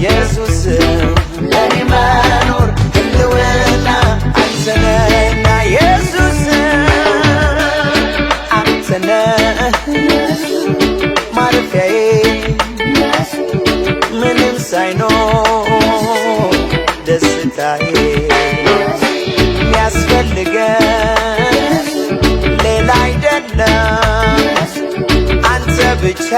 ኢየሱስ ለኔ መኖር ህልውና አንተ ነህና ኢየሱስ አንተ ነህ ማረፊያዬ ምንም ሳይኖር ደስታዬ የሚያስፈልገን ሌላ አይደለም አንተ ብቻ